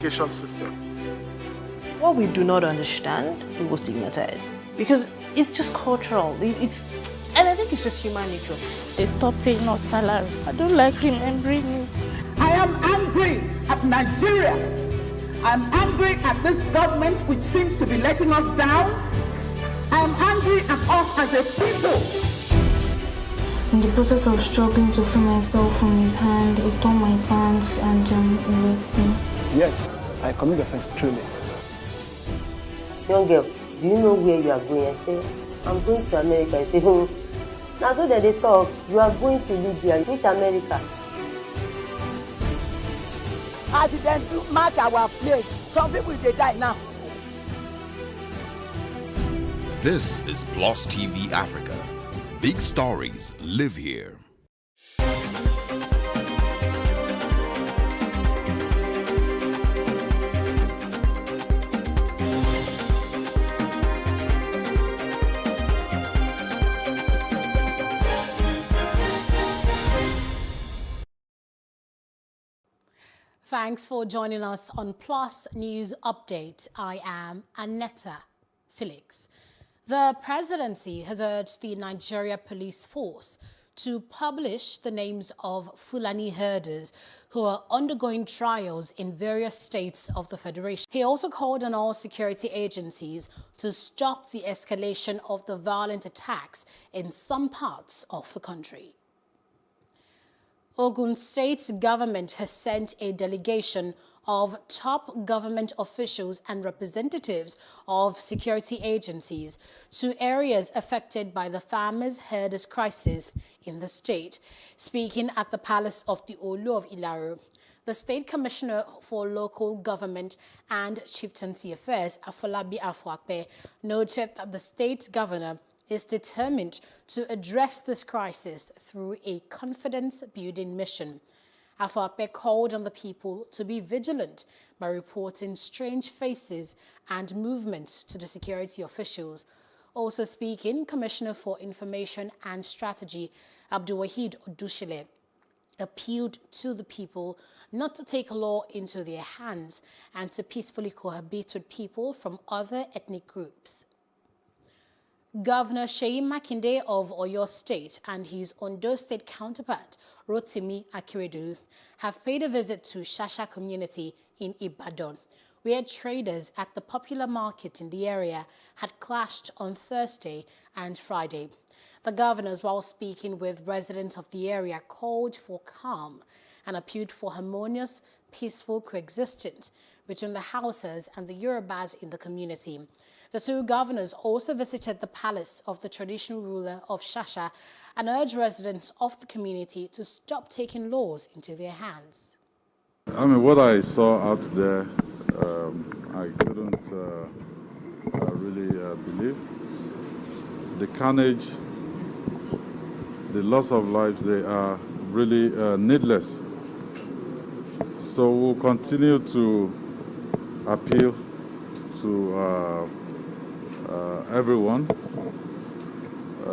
education system. What we do not understand, we will stigmatize. Because it's just cultural. And I think it's just human nature. They stop paying us salary. I don't like remembering it. I am angry at Nigeria. I'm angry at this government which seems to be letting us down. I'm angry at us as a people. In the process of struggling to free myself from his hand, he tore my pants and he raped me. Yes, I commit the offense truly. Young girl, do you know where you are going? I say, I'm going to America. I say, now so that they talk, you are going to Libya. Which America? As it then do mark our place, some people they die now. This is Plus TV Africa. Big stories live here. Thanks for joining us on Plus News Update. I am Annetta Felix. The presidency has urged the Nigeria Police Force to publish the names of Fulani herders who are undergoing trials in various states of the Federation. He also called on all security agencies to stop the escalation of the violent attacks in some parts of the country. Ogun State's government has sent a delegation of top government officials and representatives of security agencies to areas affected by the farmers' herders crisis in the state. Speaking at the Palace of the Olu of Ilaro, the State Commissioner for Local Government and Chieftaincy Affairs, Afolabi Afuakpe, noted that the state governor is determined to address this crisis through a confidence-building mission. Afuakpe called on the people to be vigilant by reporting strange faces and movements to the security officials. Also speaking, Commissioner for Information and Strategy, Abdulwahid Odushile, appealed to the people not to take law into their hands and to peacefully cohabit with people from other ethnic groups. Governor Seyi Makinde of Oyo State and his Ondo State counterpart, Rotimi Akeredolu, have paid a visit to Shasha community in Ibadan, where traders at the popular market in the area had clashed on Thursday and Friday. The governors, while speaking with residents of the area, called for calm and appealed for harmonious, peaceful coexistence between the Hausas and the Yorubas in the community. The two governors also visited the palace of the traditional ruler of Shasha and urged residents of the community to stop taking laws into their hands. I mean, what I saw out there, I couldn't really believe. The carnage, the loss of lives, they are really needless. So we'll continue to appeal to everyone.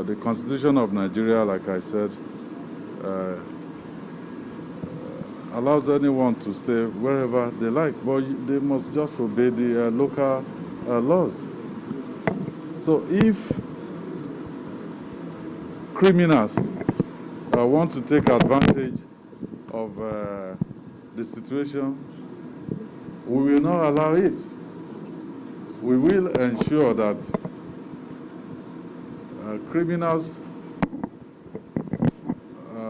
The Constitution of Nigeria, like I said, allows anyone to stay wherever they like, but they must just obey the local laws. So if criminals want to take advantage of the situation, we will not allow it. We will ensure that criminals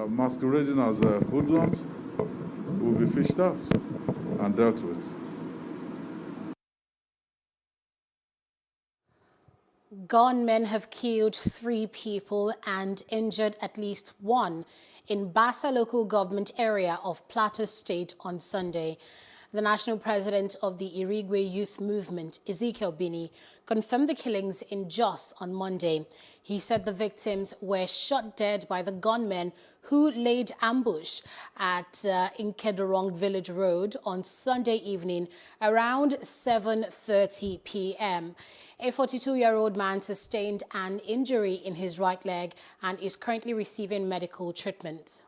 masquerading as hoodlums will be fished out and dealt with. Gunmen have killed 3 people and injured at least 1 in Bassa local government area of Plateau State on Sunday. The national president of the Irigwe Youth Movement, Ezekiel Bini, confirmed the killings in Jos on Monday. He said the victims were shot dead by the gunmen who laid ambush at Inkedorong Village Road on Sunday evening around 7:30 p.m. A 42-year-old man sustained an injury in his right leg and is currently receiving medical treatment.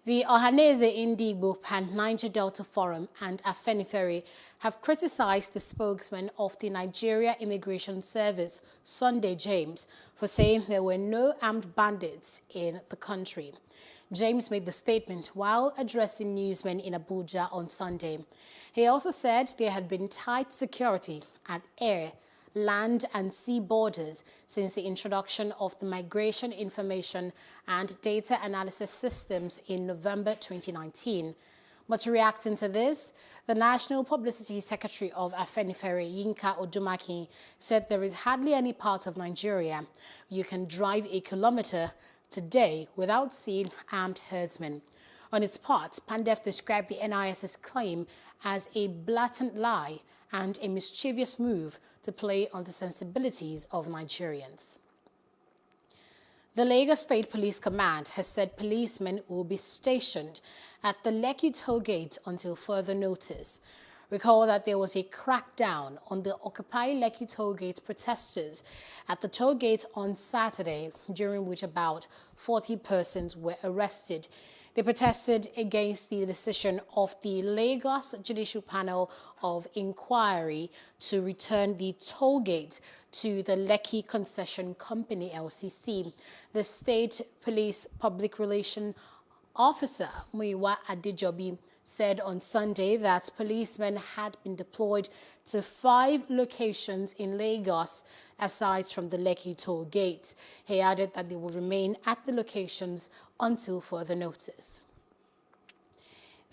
The Ohaneze Indigbo Pan Niger Delta Forum and Afenifere have criticized the spokesman of the Nigeria Immigration Service, Sunday James, for saying there were no armed bandits in the country. James made the statement while addressing newsmen in Abuja on Sunday. He also said there had been tight security at air, land and sea borders since the introduction of the Migration Information and Data Analysis Systems in November 2019. But reacting to this, the National Publicity Secretary of Afenifere, Yinka Odumaki, said there is hardly any part of Nigeria you can drive a kilometer today without seeing armed herdsmen. On its part, Pandef described the NIS's claim as a blatant lie and a mischievous move to play on the sensibilities of Nigerians. The Lagos State Police Command has said policemen will be stationed at the Lekki toll gate until further notice. Recall that there was a crackdown on the Occupy Lekki toll gate protesters at the toll gate on Saturday, during which about 40 persons were arrested. They protested against the decision of the Lagos Judicial Panel of Inquiry to return the toll gate to the Lekki Concession Company, LCC. The State Police Public Relations Officer, Muyiwa Adejobi, said on Sunday that policemen had been deployed to 5 locations in Lagos aside from the Lekki toll gate. He added that they will remain at the locations until further notice.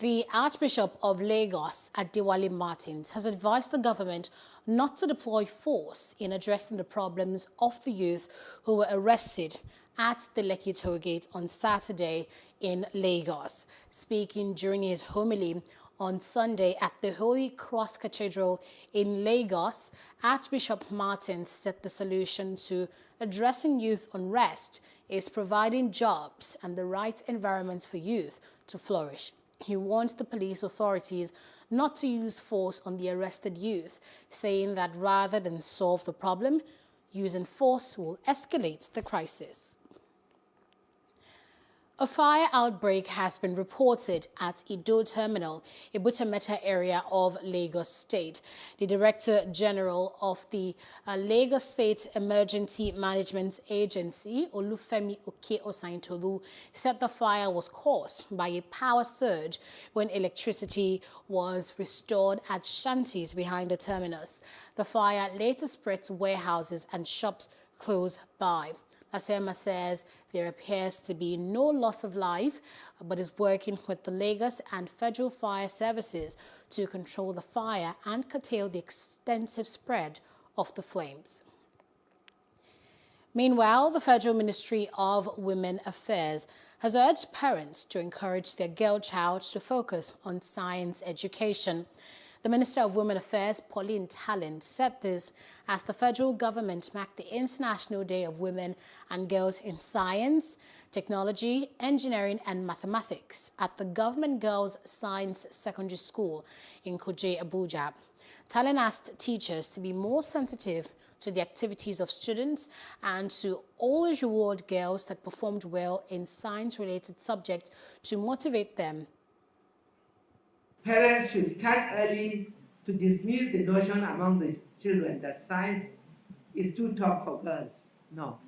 The Archbishop of Lagos, Adewale Martins, has advised the government not to deploy force in addressing the problems of the youth who were arrested at the Lekki toll gate on Saturday in Lagos. Speaking during his homily on Sunday at the Holy Cross Cathedral in Lagos, Archbishop Martins said the solution to addressing youth unrest is providing jobs and the right environments for youth to flourish. He wants the police authorities not to use force on the arrested youth, saying that rather than solve the problem, using force will escalate the crisis. A fire outbreak has been reported at Ido Terminal, Ibutemeta area of Lagos State. The Director General of the Lagos State Emergency Management Agency, Olufemi Oke Osaintolu, said the fire was caused by a power surge when electricity was restored at shanties behind the terminus. The fire later spread to warehouses and shops close by. Asema says there appears to be no loss of life, but is working with the Lagos and Federal Fire Services to control the fire and curtail the extensive spread of the flames. Meanwhile, the Federal Ministry of Women Affairs has urged parents to encourage their girl child to focus on science education. The Minister of Women Affairs, Pauline Talent, said this as the federal government marked the International Day of Women and Girls in Science, Technology, Engineering and Mathematics at the Government Girls Science Secondary School in Kuje, Abuja. Talent asked teachers to be more sensitive to the activities of students and to always reward girls that performed well in science-related subjects to motivate them. Parents should start early to dismiss the notion among the children that science is too tough for girls. No.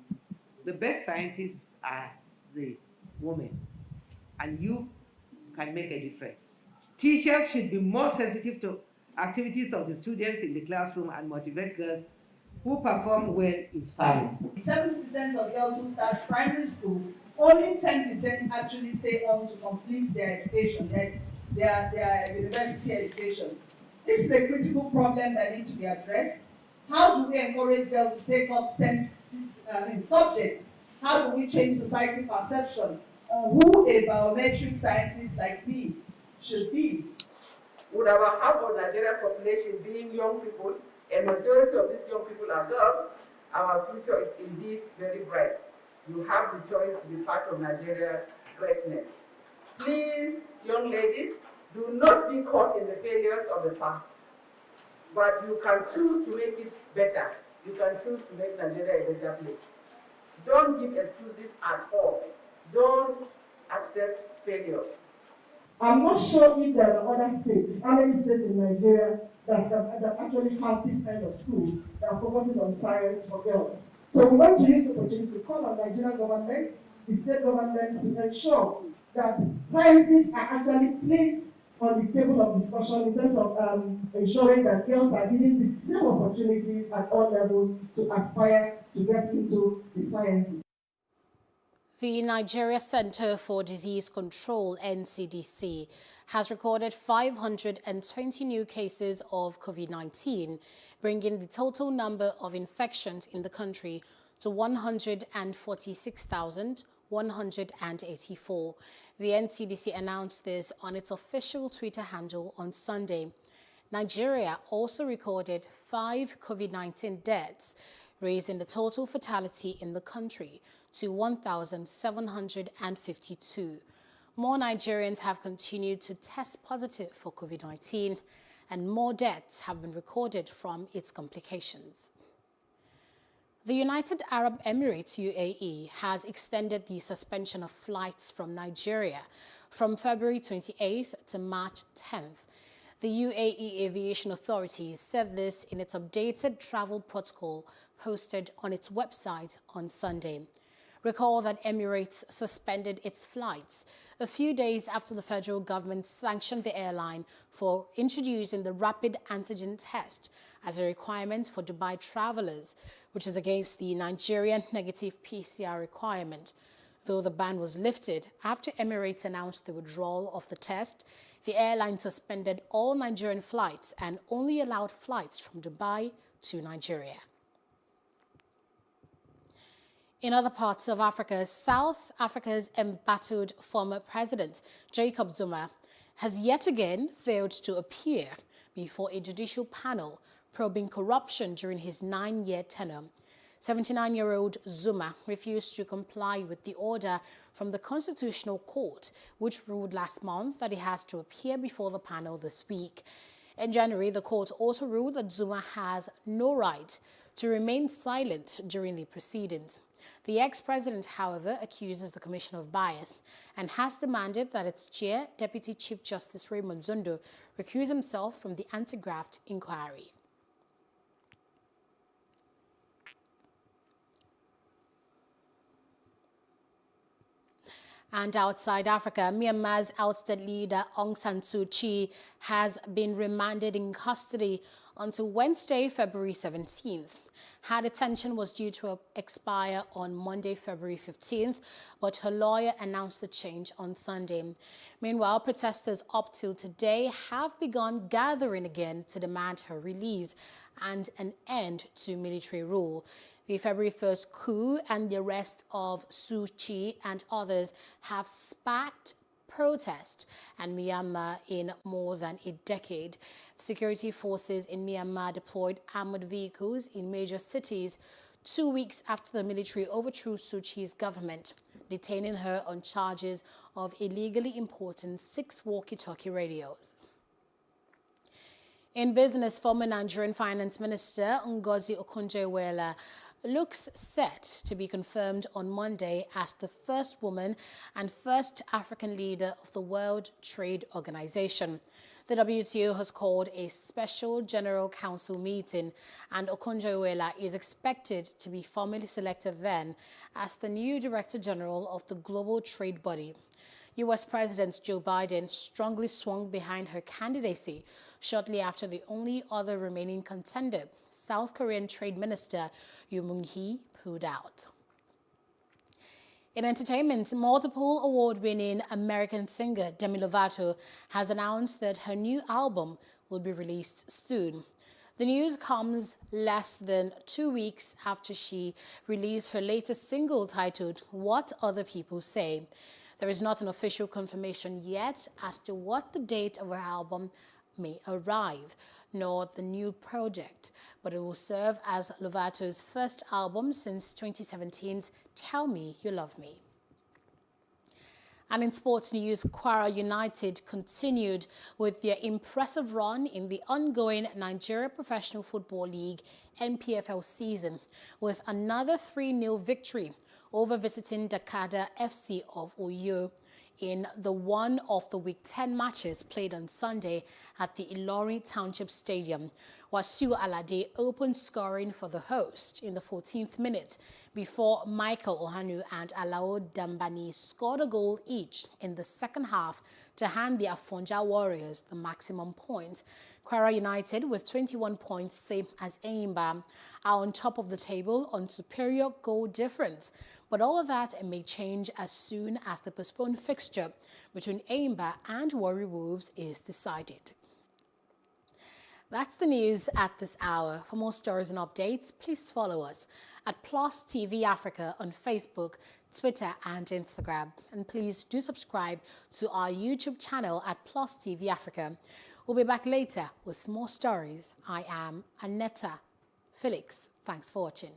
The best scientists are the women, and you can make a difference. Teachers should be more sensitive to activities of the students in the classroom and motivate girls who perform well in science. 7% of girls who start primary school, only 10% actually stay on to complete their education, their university education. This is a critical problem that needs to be addressed. How do we encourage girls to take up STEM subjects? How do we change society perception on who a biometric scientist like me should be? With our half of Nigerian population being young people, a majority of these young people are girls, our future is indeed very bright. You have the choice to be part of Nigeria's greatness. Please, young ladies, do not be caught in the failures of the past. But you can choose to make it better. You can choose to make Nigeria a better place. Don't give excuses at all. Don't accept failure. I'm not sure if there are other states, how many states in Nigeria that actually have this kind of school that are focusing on science for girls. So we want to use the opportunity to call on Nigerian government, the state governments to ensure that sciences are actually placed on the table of discussion in terms of ensuring that girls are given the same opportunities at all levels to aspire to get into the sciences. The Nigeria Center for Disease Control, NCDC, has recorded 520 new cases of COVID-19, bringing the total number of infections in the country to 146,184. The NCDC announced this on its official Twitter handle on Sunday. Nigeria also recorded 5 COVID-19 deaths, raising the total fatality in the country to 1,752. More Nigerians have continued to test positive for COVID-19, and more deaths have been recorded from its complications. The United Arab Emirates, UAE, has extended the suspension of flights from Nigeria from February 28th to March 10th. The UAE Aviation Authority said this in its updated travel protocol posted on its website on Sunday. Recall that Emirates suspended its flights a few days after the federal government sanctioned the airline for introducing the rapid antigen test as a requirement for Dubai travelers, which is against the Nigerian negative PCR requirement. Though the ban was lifted after Emirates announced the withdrawal of the test, the airline suspended all Nigerian flights and only allowed flights from Dubai to Nigeria. In other parts of Africa, South Africa's embattled former president, Jacob Zuma, has yet again failed to appear before a judicial panel probing corruption during his 9-year tenure. 79-year-old Zuma refused to comply with the order from the Constitutional Court, which ruled last month that he has to appear before the panel this week. In January, the court also ruled that Zuma has no right to remain silent during the proceedings. The ex-president, however, accuses the Commission of bias and has demanded that its chair, Deputy Chief Justice Raymond Zondo, recuse himself from the anti-graft inquiry. And outside Africa, Myanmar's ousted leader Aung San Suu Kyi has been remanded in custody until Wednesday, February 17th. Her detention was due to expire on Monday, February 15th, but her lawyer announced the change on Sunday. Meanwhile, protesters up till today have begun gathering again to demand her release and an end to military rule. The February 1st coup and the arrest of Suu Kyi and others have sparked protest in Myanmar in more than a decade. Security forces in Myanmar deployed armored vehicles in major cities 2 weeks after the military overthrew Suu Kyi's government, detaining her on charges of illegally importing 6 walkie-talkie radios. In business, former Nigerian Finance Minister Ngozi Okonjo-Iweala looks set to be confirmed on Monday as the first woman and first African leader of the World Trade Organization. The WTO has called a special General Council meeting, and Okonjo-Iweala is expected to be formally selected then as the new Director General of the global trade body. U.S. President Joe Biden strongly swung behind her candidacy shortly after the only other remaining contender, South Korean Trade Minister Yoo Moon-hee, pulled out. In entertainment, multiple award-winning American singer Demi Lovato has announced that her new album will be released soon. The news comes less than 2 weeks after she released her latest single titled What Other People Say. There is not an official confirmation yet as to what the date of her album may arrive, nor the new project, but it will serve as Lovato's first album since 2017's Tell Me You Love Me. And in sports news, Kwara United continued with their impressive run in the ongoing Nigeria Professional Football League NPFL season with another 3-0 victory over visiting Dakada FC of Oyo in the one of the Week 10 matches played on Sunday at the Ilorin Township Stadium. Wasiu Alade opened scoring for the host in the 14th minute before Michael Ohanu and Alao Dambani scored a goal each in the second half to hand the Afonja Warriors the maximum points. Kwara United, with 21 points, same as Enyimba, are on top of the table on superior goal difference. But all of that may change as soon as the postponed fixture between Enyimba and Warri Wolves is decided. That's the news at this hour. For more stories and updates, please follow us at Plus TV Africa on Facebook, Twitter and Instagram. And please do subscribe to our YouTube channel at Plus TV Africa. We'll be back later with more stories. I am Aneta Felix. Thanks for watching.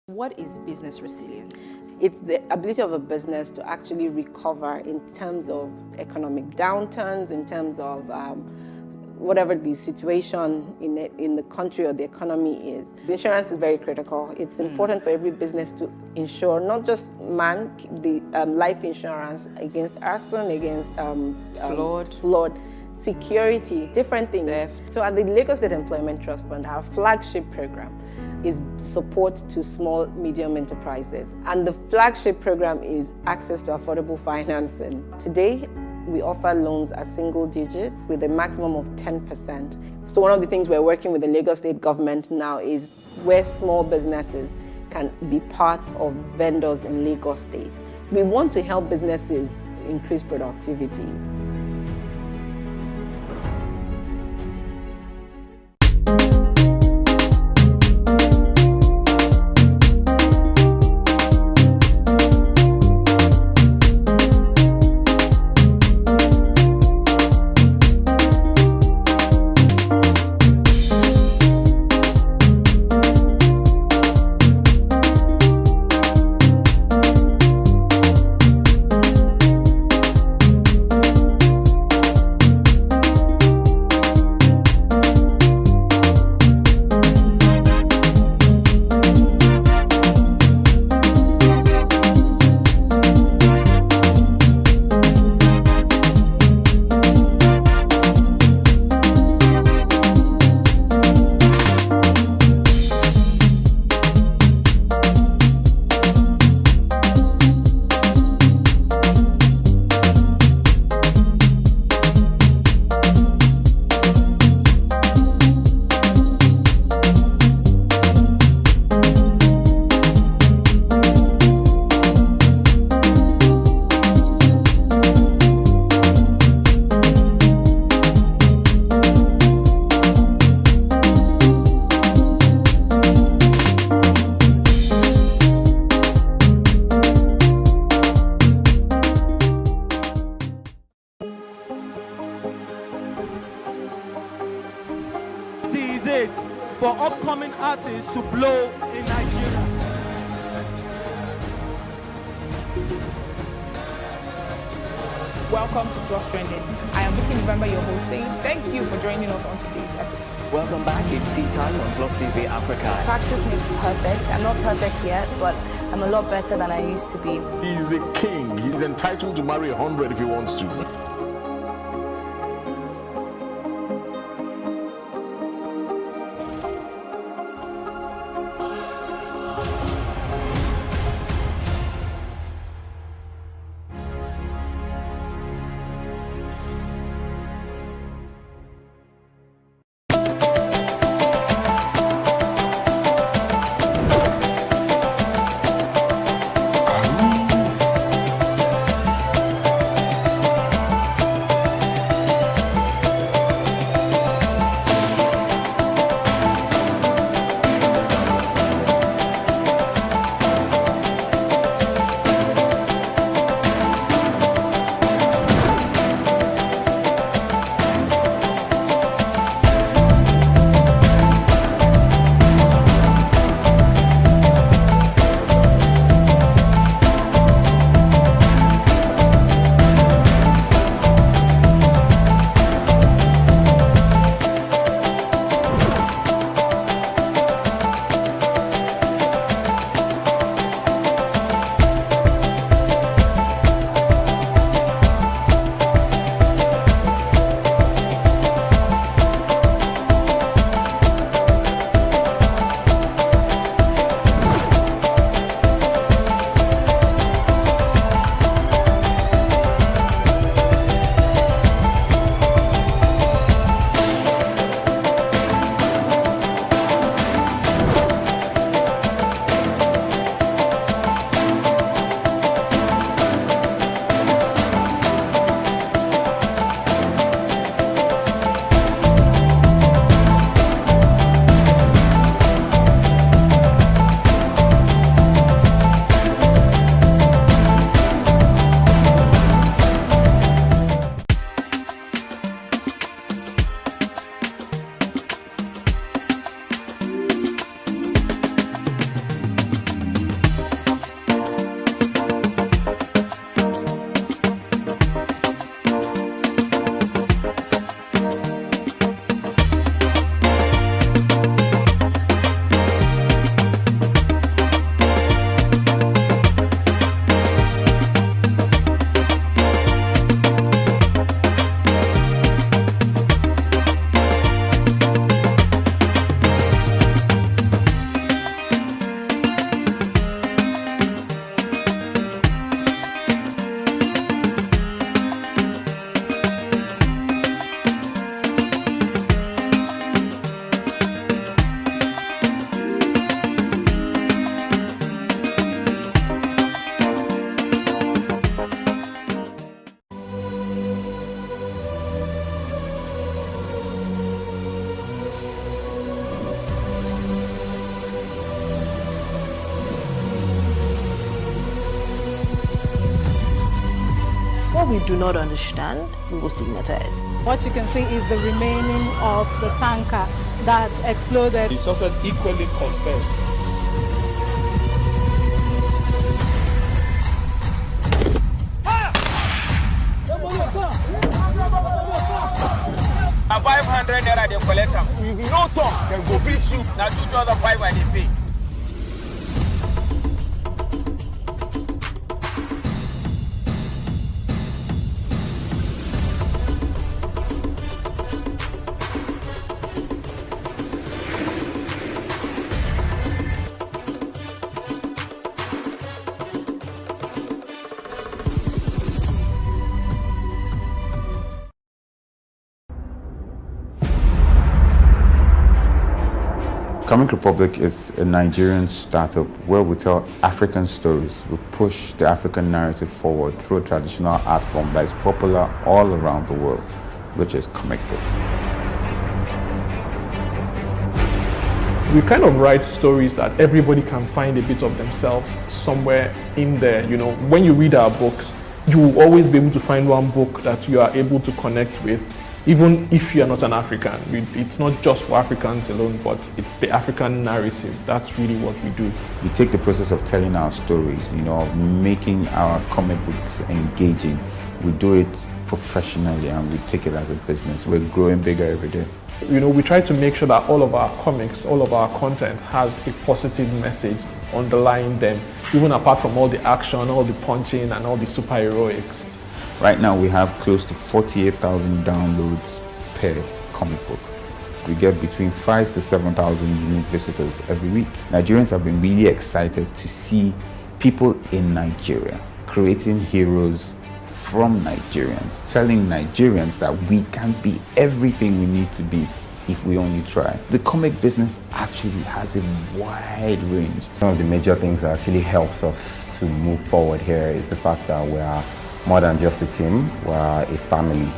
What is business resilience? It's the ability of a business to actually recover in terms of economic downturns, in terms of whatever the situation in the country or the economy is. The insurance is very critical. It's important for every business to insure not just the life insurance against arson, against flood, security, different things. So at the Lagos State Employment Trust Fund, our flagship program is support to small, medium enterprises. And the flagship program is access to affordable financing. Today, we offer loans at single digits with a maximum of 10%. So one of the things we're working with the Lagos State government now is where small businesses can be part of vendors in Lagos State. We want to help businesses increase productivity. For upcoming artists to blow in Nigeria. Welcome to Plus Trending. I am Bookie November, your host, saying thank you for joining us on today's episode. Welcome back. It's tea time on Plus TV Africa. Practice makes perfect. I'm not perfect yet, but I'm a lot better than I used to be. He's a king. He's entitled to marry 100 if he wants to. do not understand, we will stigmatize. What you can see is the remaining of the tanker that exploded. The suspect equally confessed. A 500 naira they collect them. If you no talk, then go beat you. Now 2,500 they pay. Comic Republic is a Nigerian startup where we tell African stories. We push the African narrative forward through a traditional art form that is popular all around the world, which is comic books. We kind of write stories that everybody can find a bit of themselves somewhere in there. You know, when you read our books, you will always be able to find one book that you are able to connect with, even if you are not an African. It's not just for Africans alone, but it's the African narrative. That's really what we do. We take the process of telling our stories, you know, making our comic books engaging. We do it professionally and we take it as a business. We're growing bigger every day. You know, we try to make sure that all of our comics, all of our content has a positive message underlying them, even apart from all the action, all the punching and all the superheroics. Right now we have close to 48,000 downloads per comic book. We get between 5,000 to 7,000 unique visitors every week. Nigerians have been really excited to see people in Nigeria creating heroes from Nigerians, telling Nigerians that we can be everything we need to be if we only try. The comic business actually has a wide range. One of the major things that actually helps us to move forward here is the fact that we are more than just a team, we're a family.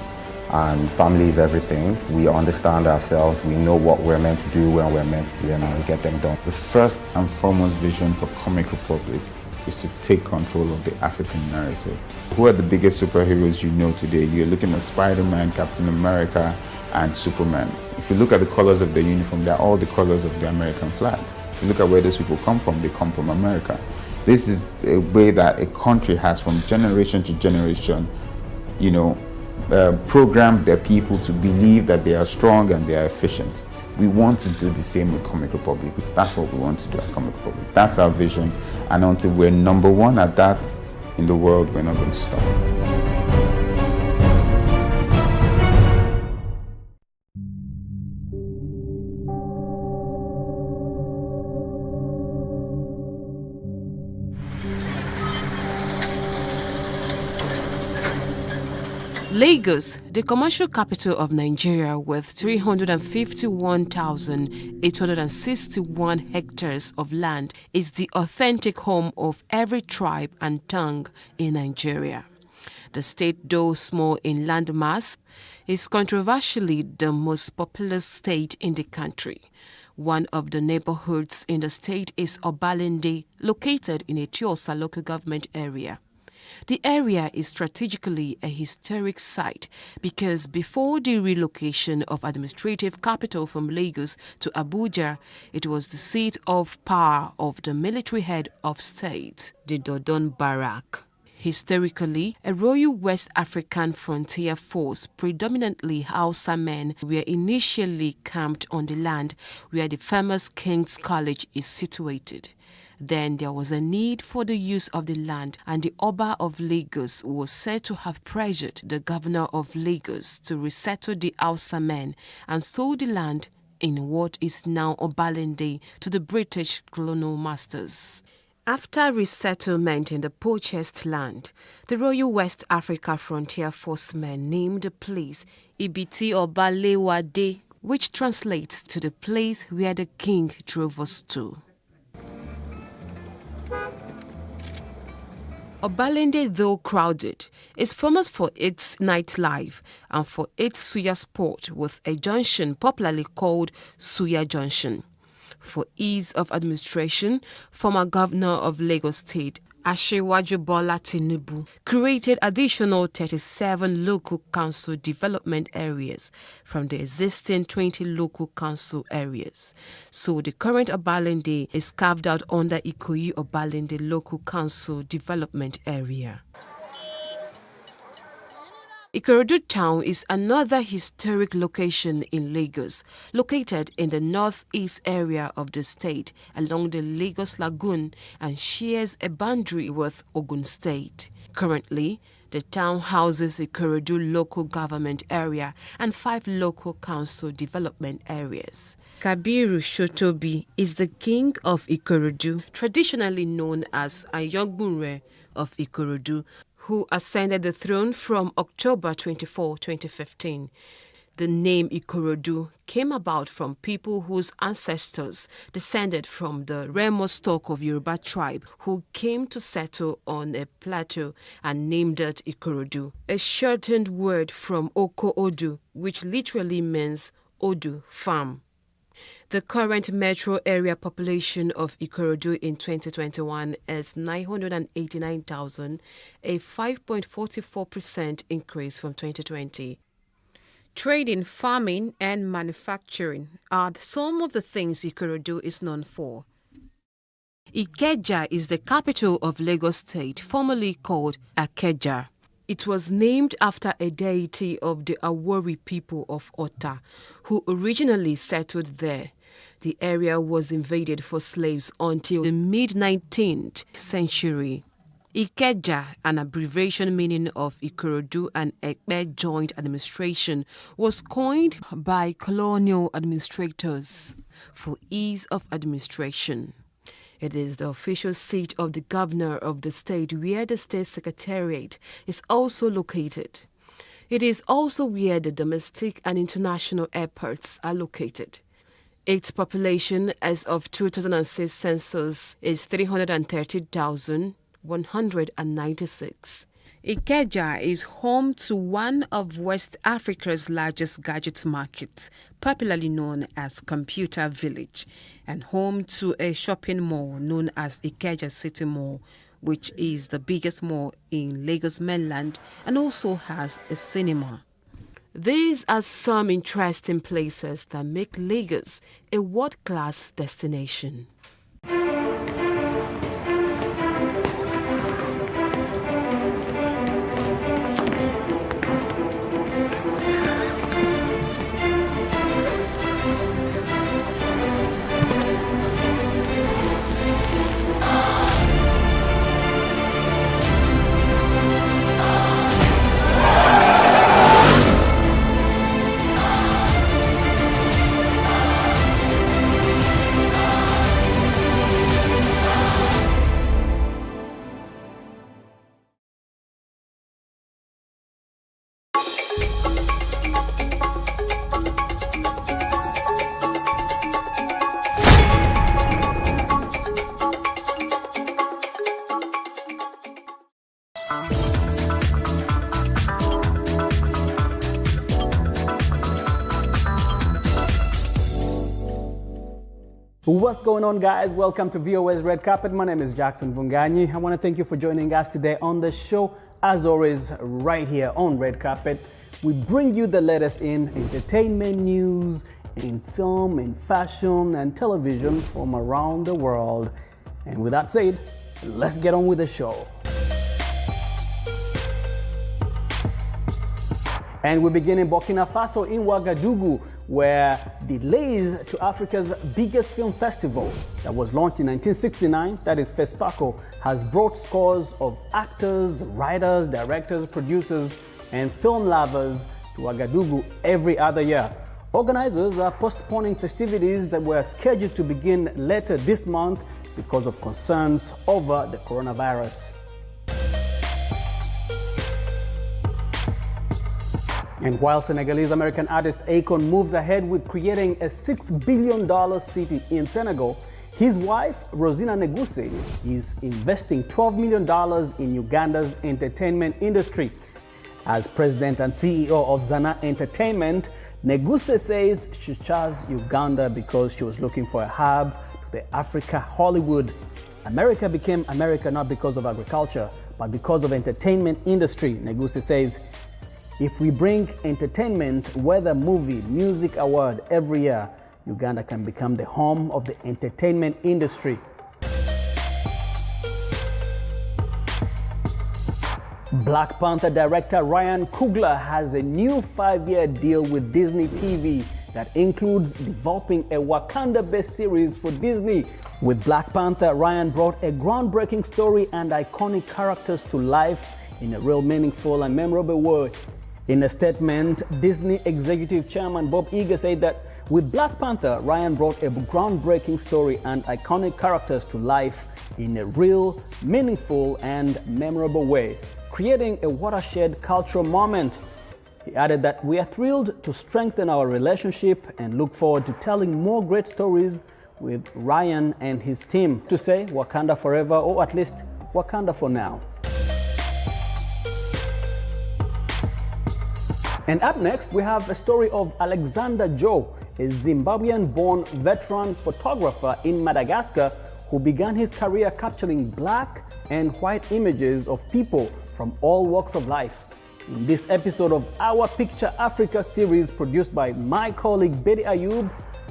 And family is everything. We understand ourselves, we know what we're meant to do when we're meant to do, and we get them done. The first and foremost vision for Comic Republic is to take control of the African narrative. Who are the biggest superheroes you know today? You're looking at Spider-Man, Captain America, and Superman. If you look at the colors of their uniform, they're all the colors of the American flag. If you look at where those people come from, they come from America. This is a way that a country has from generation to generation, you know, programmed their people to believe that they are strong and they are efficient. We want to do the same with Comic Republic. That's what we want to do at Comic Republic. That's our vision. And until we're number one at that in the world, we're not going to stop. Lagos, the commercial capital of Nigeria with 351,861 hectares of land, is the authentic home of every tribe and tongue in Nigeria. The state, though small in landmass, is controversially the most populous state in the country. One of the neighborhoods in the state is Obalende, located in a Tiosa local government area. The area is strategically a historic site because before the relocation of administrative capital from Lagos to Abuja, it was the seat of power of the military head of state, the Dodon Barrack. Historically, a Royal West African Frontier Force, predominantly Hausa men, were initially camped on the land where the famous King's College is situated. Then there was a need for the use of the land, and the Oba of Lagos was said to have pressured the governor of Lagos to resettle the Hausa men and sold the land in what is now Obalende to the British colonial masters. After resettlement in the purchased land, the Royal West Africa Frontier Forcemen named the place Ibiti Obalewade, which translates to the place where the king drove us to. Obalende, though crowded, is famous for its nightlife and for its suya sport, with a junction popularly called Suya Junction. For ease of administration, former governor of Lagos State, Asiwaju Bola Tinubu created additional 37 local council development areas from the existing 20 local council areas. So the current Obalende is carved out under Ikoyi Obalende Local Council Development Area. Ecuador Town is another historic location in Lagos, located in the northeast area of the state along the Lagos Lagoon and shares a boundary with Ogun State. Currently, the town houses Ecuador local government area and 5 local council development areas. Kabiru Shotobi is the king of Ecuador, traditionally known as Ayogbunre of Ecuador, who ascended the throne from October 24, 2015. The name Ikorodu came about from people whose ancestors descended from the Remo stock of Yoruba tribe who came to settle on a plateau and named it Ikorodu, a shortened word from Oko Odu, which literally means Odu, farm. The current metro area population of Ikorodu in 2021 is 989,000, a 5.44% increase from 2020. Trading, farming, and manufacturing are some of the things Ikorodu is known for. Ikeja is the capital of Lagos State, formerly called Akeja. It was named after a deity of the Awori people of Ota, who originally settled there. The area was invaded for slaves until the mid-19th century. Ikeja, an abbreviation meaning of Ikorodu and Ekpe joint administration, was coined by colonial administrators for ease of administration. It is the official seat of the governor of the state, where the state secretariat is also located. It is also where the domestic and international airports are located. Its population as of 2006 census is 330,196. Ikeja is home to one of West Africa's largest gadget markets, popularly known as Computer Village, and home to a shopping mall known as Ikeja City Mall, which is the biggest mall in Lagos mainland and also has a cinema. These are some interesting places that make Lagos a world-class destination. What's going on, guys? Welcome to VOA's Red Carpet. My name is Jackson Vunganyi. I want to thank you for joining us today on the show. As always, right here on Red Carpet, we bring you the latest in entertainment news, in film, in fashion, and television from around the world. And with that said, let's get on with the show. And we begin in Burkina Faso in Ouagadougou, where delays to Africa's biggest film festival that was launched in 1969, that is FESPACO, has brought scores of actors, writers, directors, producers, and film lovers to Ouagadougou every other year. Organizers are postponing festivities that were scheduled to begin later this month because of concerns over the coronavirus. And while Senegalese-American artist Akon moves ahead with creating a $6 billion city in Senegal, his wife, Rosina Neguse, is investing $12 million in Uganda's entertainment industry. As president and CEO of Zana Entertainment, Neguse says she chose Uganda because she was looking for a hub to the Africa Hollywood. America became America not because of agriculture, but because of entertainment industry. Negusi says, if we bring entertainment, whether movie, music award every year, Uganda can become the home of the entertainment industry. Black Panther director Ryan Coogler has a new 5-year deal with Disney TV that includes developing a Wakanda-based series for Disney. With Black Panther, Ryan brought a groundbreaking story and iconic characters to life in a real meaningful and memorable way. In a statement, Disney Executive Chairman Bob Iger said that with Black Panther, Ryan brought a groundbreaking story and iconic characters to life in a real, meaningful, and memorable way, creating a watershed cultural moment. He added that we are thrilled to strengthen our relationship and look forward to telling more great stories with Ryan and his team. To say Wakanda forever, or at least Wakanda for now. And up next, we have a story of Alexander Joe, a Zimbabwean-born veteran photographer in Madagascar who began his career capturing black and white images of people from all walks of life. In this episode of Our Picture Africa series produced by my colleague Betty Ayub,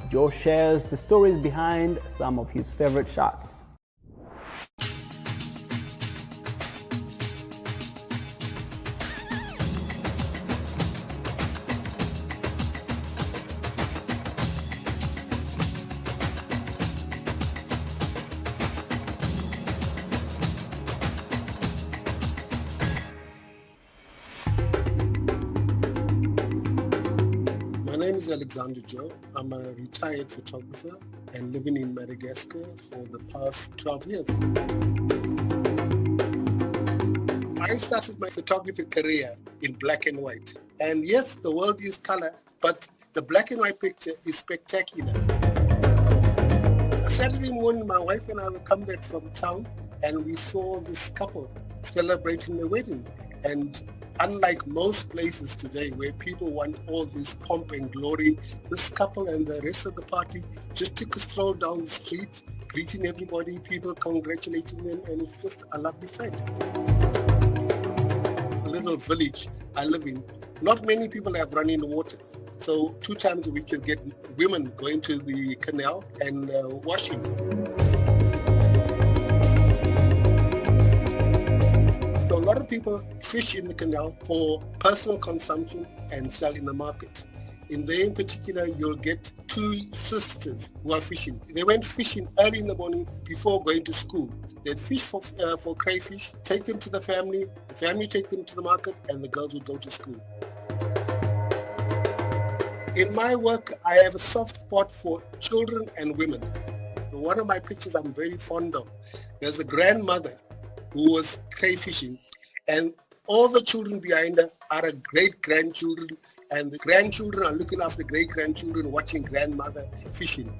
Joe shares the stories behind some of his favorite shots. My name is Alexander Joe. I'm a retired photographer and living in Madagascar for the past 12 years. I started my photography career in black and white. And yes, the world is color, but the black and white picture is spectacular. A Saturday morning, my wife and I would come back from town and we saw this couple celebrating their wedding. And unlike most places today where people want all this pomp and glory, this couple and the rest of the party just took a stroll down the street, greeting everybody, people congratulating them, and it's just a lovely sight. A little village I live in, not many people have running water. So 2 times a week you get women going to the canal and washing. A lot of people fish in the canal for personal consumption and sell in the market. In there in particular, you'll get 2 sisters who are fishing. They went fishing early in the morning before going to school. They'd fish for crayfish, take them to the family take them to the market, and the girls would go to school. In my work, I have a soft spot for children and women. One of my pictures I'm very fond of, there's a grandmother who was crayfishing, and all the children behind her are great-grandchildren, and the grandchildren are looking after great-grandchildren watching grandmother fishing.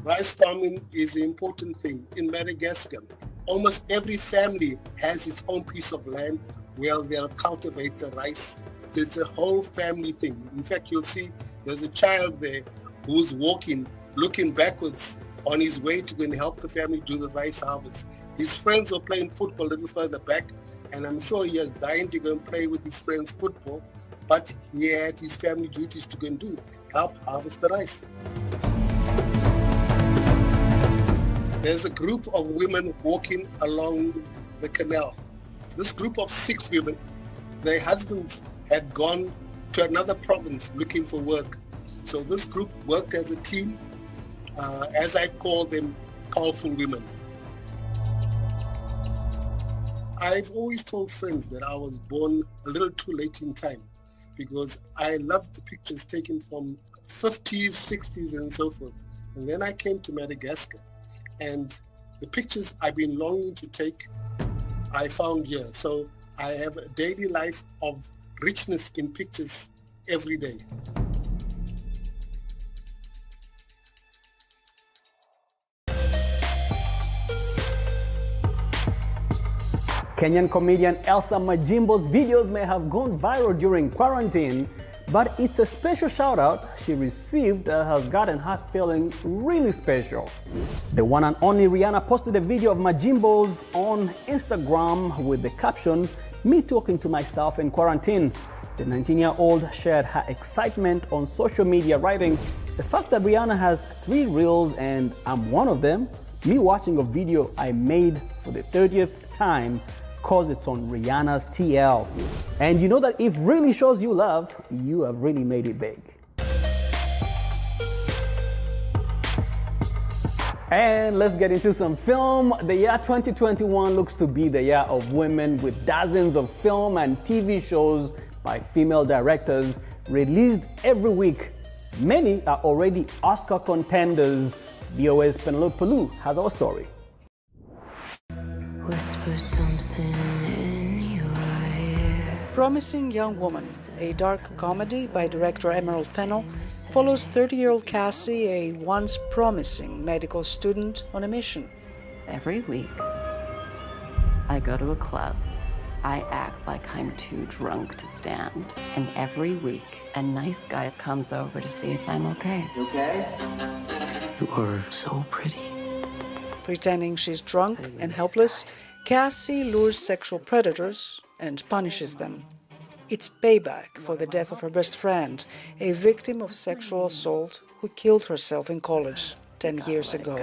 Rice farming is an important thing. In Madagascar, almost every family has its own piece of land where they'll cultivate the rice. It's a whole family thing. In fact, you'll see there's a child there who's walking, looking backwards on his way to go and help the family do the rice harvest. His friends were playing football a little further back, and I'm sure he was dying to go and play with his friends football, but he had his family duties to go and do, help harvest the rice. There's a group of women walking along the canal. This group of 6 women, their husbands had gone to another province looking for work. So this group worked as a team, as I call them, powerful women. I've always told friends that I was born a little too late in time because I loved the pictures taken from 50s, 60s, and so forth. And then I came to Madagascar, and the pictures I've been longing to take, I found here. So I have a daily life of richness in pictures every day. Kenyan comedian Elsa Majimbo's videos may have gone viral during quarantine, But it's a special shout out she received that has gotten her feeling really special. The one and only Rihanna posted a video of Majimbos on Instagram with the caption, "Me talking to myself in quarantine." The 19-year-old shared her excitement on social media, writing, "The fact that Rihanna has 3 reels and I'm one of them, me watching a video I made for the 30th time, cause it's on Rihanna's TL. And you know that if really shows you love, you have really made it big." And let's get into some film. The year 2021 looks to be the year of women, with dozens of film and TV shows by female directors released every week. Many are already Oscar contenders. VOA's Penelope Pulu has our story. Whisper something in your ear. Promising Young Woman, a dark comedy by director Emerald Fennell, follows 30-year-old Cassie, a once promising medical student, on a mission. Every week, I go to a club. I act like I'm too drunk to stand. And every week, a nice guy comes over to see if I'm okay. You okay? You are so pretty. Pretending she's drunk and helpless, Cassie lures sexual predators and punishes them. It's payback for the death of her best friend, a victim of sexual assault who killed herself in college 10 years ago.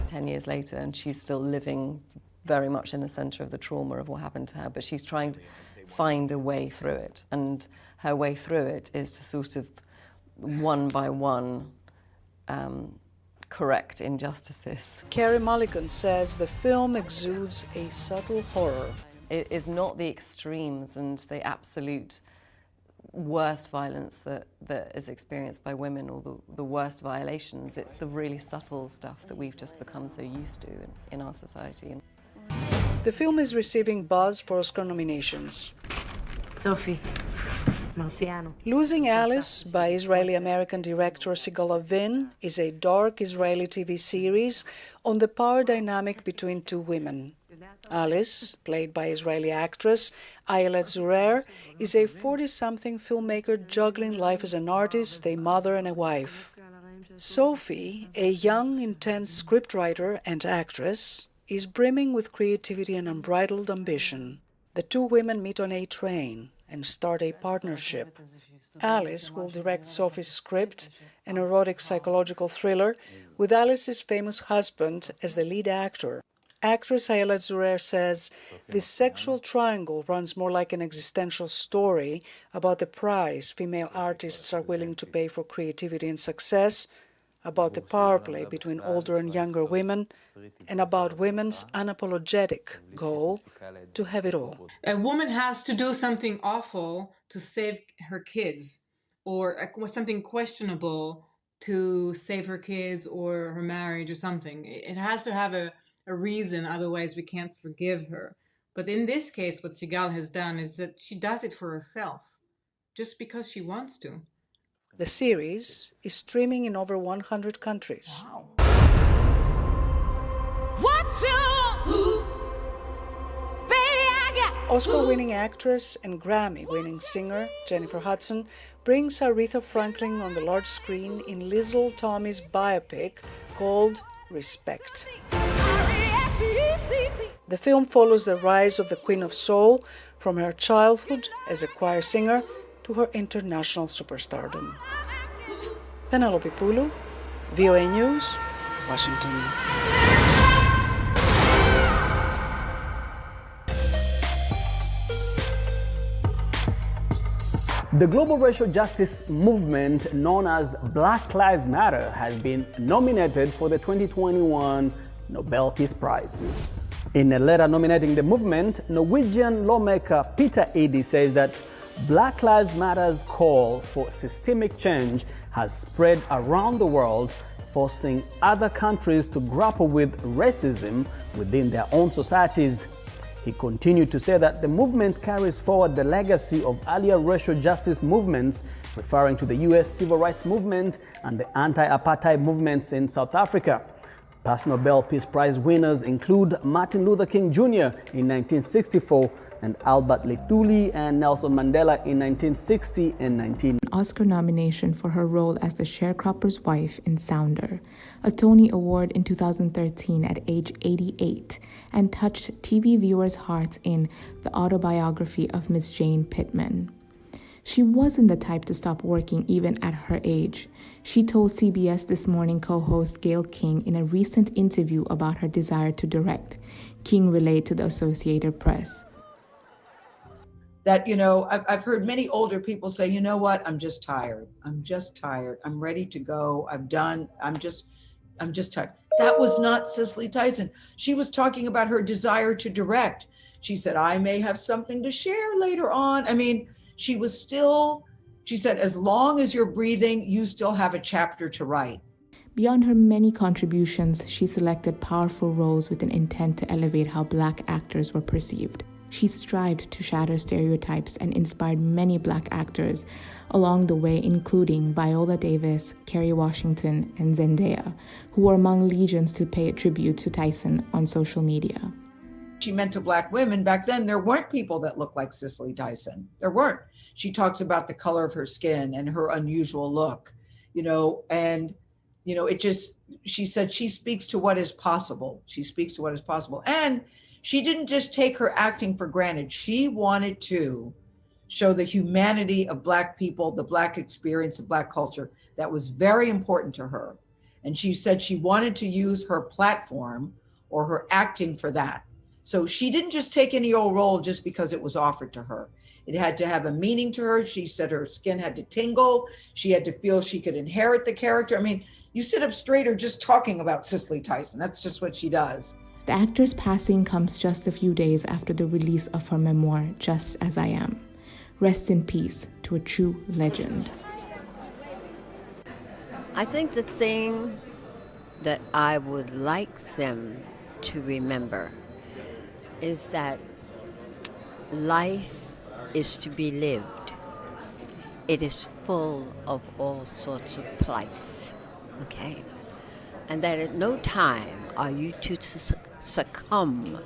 10 years later, and she's still living very much in the center of the trauma of what happened to her, but she's trying to find a way through it. And her way through it is to sort of, one by one, correct injustices. Carey Mulligan says the film exudes a subtle horror. It is not the extremes and the absolute worst violence that is experienced by women, or the worst violations. It's the really subtle stuff that we've just become so used to in our society. The film is receiving buzz for Oscar nominations. Sophie Marziano. Losing Alice by Israeli-American director Sigal Avin is a dark Israeli TV series on the power dynamic between 2 women. Alice, played by Israeli actress Ayelet Zurer, is a 40-something filmmaker juggling life as an artist, a mother, and a wife. Sophie, a young, intense scriptwriter and actress, is brimming with creativity and unbridled ambition. The 2 women meet on a train and start a partnership. Alice will direct Sophie's script, an erotic psychological thriller, with Alice's famous husband as the lead actor. Actress Ayelet Zurer says this sexual triangle runs more like an existential story about the price female artists are willing to pay for creativity and success, about the power play between older and younger women, and about women's unapologetic goal to have it all. A woman has to do something awful to save her kids, or something questionable to save her kids or her marriage or something. It has to have a reason, otherwise we can't forgive her. But in this case, what Sigal has done is that she does it for herself, just because she wants to. The series is streaming in over 100 countries. Wow. Oscar-winning actress and Grammy-winning singer Jennifer Hudson brings Aretha Franklin on the large screen in Lizzle Tommy's biopic called Respect. The film follows the rise of the Queen of Soul from her childhood as a choir singer to her international superstardom. Penelope Pulu, VOA News, Washington. The global racial justice movement known as Black Lives Matter has been nominated for the 2021 Nobel Peace Prize. In a letter nominating the movement, Norwegian lawmaker Peter Edie says that Black Lives Matter's call for systemic change has spread around the world, forcing other countries to grapple with racism within their own societies. He continued to say that the movement carries forward the legacy of earlier racial justice movements, referring to the US Civil Rights Movement and the anti-apartheid movements in South Africa. Past Nobel Peace Prize winners include Martin Luther King Jr. in 1964 and Albert Lutuli and Nelson Mandela in 1960 and 1990. Oscar nomination for her role as the sharecropper's wife in Sounder, a Tony Award in 2013 at age 88, and touched TV viewers' hearts in The Autobiography of Miss Jane Pittman. She wasn't the type to stop working even at her age. She told CBS This Morning co-host Gayle King in a recent interview about her desire to direct. King relayed to the Associated Press. That, I've heard many older people say, you know what, I'm just tired. I'm just tired. I'm ready to go. I'm done. I'm just tired. That was not Cicely Tyson. She was talking about her desire to direct. She said, I may have something to share later on. I mean, she said, as long as you're breathing, you still have a chapter to write. Beyond her many contributions, she selected powerful roles with an intent to elevate how Black actors were perceived. She strived to shatter stereotypes and inspired many Black actors along the way, including Viola Davis, Kerry Washington, and Zendaya, who were among legions to pay tribute to Tyson on social media. She meant to Black women. Back then, there weren't people that looked like Cicely Tyson. There weren't. She talked about the color of her skin and her unusual look, she said she speaks to what is possible. She speaks to what is possible. And she didn't just take her acting for granted. She wanted to show the humanity of Black people, the Black experience, the Black culture. That was very important to her. And she said she wanted to use her platform or her acting for that. So she didn't just take any old role just because it was offered to her. It had to have a meaning to her. She said her skin had to tingle. She had to feel she could inherit the character. I mean, you sit up straighter just talking about Cicely Tyson. That's just what she does. The actor's passing comes just a few days after the release of her memoir, Just As I Am. Rest in peace to a true legend. I think the thing that I would like them to remember is that life is to be lived. It is full of all sorts of plights, okay? And that at no time are you to succumb